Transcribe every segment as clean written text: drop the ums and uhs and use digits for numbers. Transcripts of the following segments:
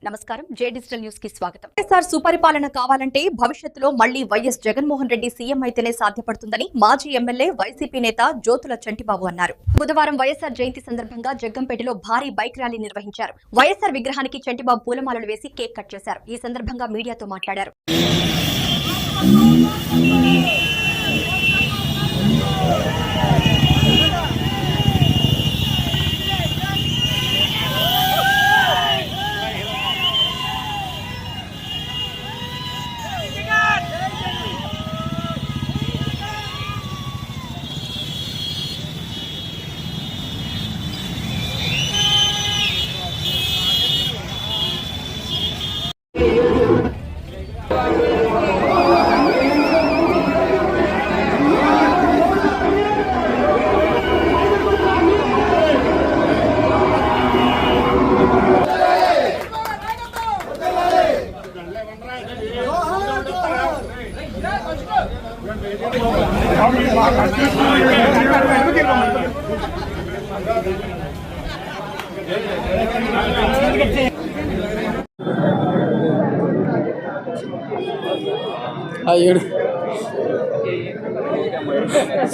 నమస్కారం, జే digital news కి స్వాగతం. వైఎస్ఆర్ సుపరిపాలన కావాలంటే భవిష్యత్తులో మళ్లీ వైఎస్ జగన్మోహన్ రెడ్డి సీఎం అయితేనే సాధ్యపడుతుందని మాజీ ఎమ్మెల్యే వైసీపీ నేత జ్యోతుల చంటిబాబు అన్నారు. బుధవారం వైఎస్ఆర్ జయంతి సందర్భంగా జగ్గంపేటలో భారీ బైక్ ర్యాలీ నిర్వహించారు. వైఎస్ఆర్ విగ్రహానికి చంటిబాబు పూలమాలలు వేసి కేక్ కట్ చేశారు. ఈ సందర్భంగా మీడియాతో మాట్లాడారు.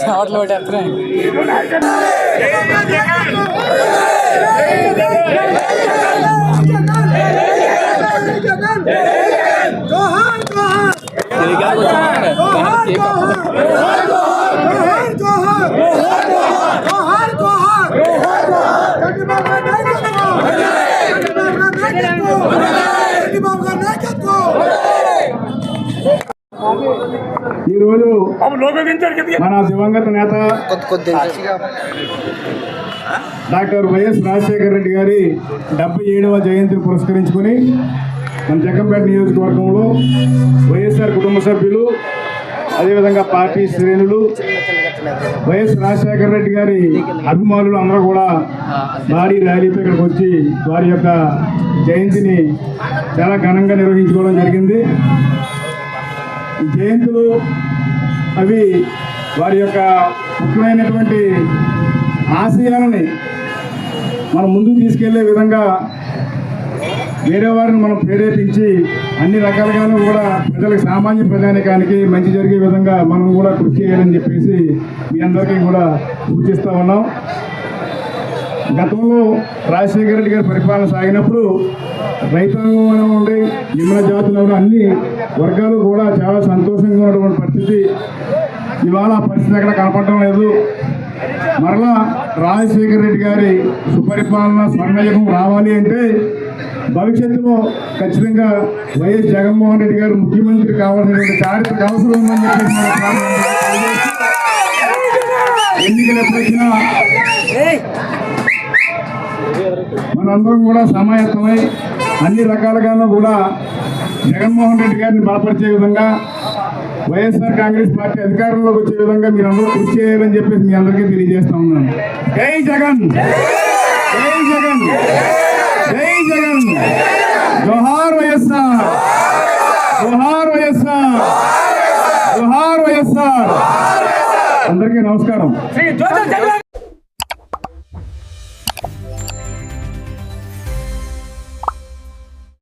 షార్ట్లు పట్టేస్తున్నాయి. ఈరోజు మన దివంగత నేత డాక్టర్ వైఎస్ రాజశేఖర రెడ్డి గారి 77వ జయంతిని పురస్కరించుకొని మన జగ్గంపేట నియోజకవర్గంలో వైఎస్ఆర్ కుటుంబ సభ్యులు, అదేవిధంగా పార్టీ శ్రేణులు, వైఎస్ రాజశేఖర రెడ్డి గారి అభిమానులు అందరూ కూడా భారీ ర్యాలీతో ఇక్కడికి వచ్చి వారి యొక్క జయంతిని చాలా ఘనంగా నిర్వహించుకోవడం జరిగింది. జయంతులు అవి వారి యొక్క ముఖ్యమైనటువంటి ఆశయాలని మనం ముందుకు తీసుకెళ్లే విధంగా వేరే వారిని మనం ప్రేరేపించి అన్ని రకాలుగాను కూడా ప్రజలకు, సామాన్య ప్రజానికానికి మంచి జరిగే విధంగా మనం కూడా కృషి చేయాలని చెప్పేసి మీ అందరికీ కూడా సూచిస్తూ ఉన్నాం. గతంలో రాజశేఖర రెడ్డి గారి పరిపాలన సాగినప్పుడు రైతాంగం ఉండి నిమ్న జాతులు అన్ని వర్గాలు కూడా చాలా సంతోషంగా ఉన్నటువంటి పరిస్థితి. ఇవాళ ఆ పరిస్థితి ఎక్కడ కనపడటం లేదు. మరలా రాజశేఖర రెడ్డి గారి సుపరిపాలన స్వర్ణయుగం రావాలి అంటే భవిష్యత్తులో ఖచ్చితంగా వైఎస్ జగన్మోహన్ రెడ్డి గారు ముఖ్యమంత్రి కావాల్సినటువంటి చారిత్రక అవసరం ఉందని చెప్పేసి ఎన్నికలు ఎప్పుడొచ్చినా మనందరం కూడా సమాయత్తమై అన్ని రకాలుగాను కూడా జగన్మోహన్ రెడ్డి గారిని బలపరిచే విధంగా, వైఎస్ఆర్ కాంగ్రెస్ పార్టీ అధికారంలోకి వచ్చే విధంగా మీరందరూ కృషి చేయాలని చెప్పేసి మీ అందరికీ తెలియజేస్తా ఉన్నాను. జై జగన్, జై జగన్, జై జగన్, జోహార్ వైఎస్ఆర్, జోహార్ వైఎస్ఆర్, జోహార్ వైఎస్ఆర్. అందరికీ నమస్కారం.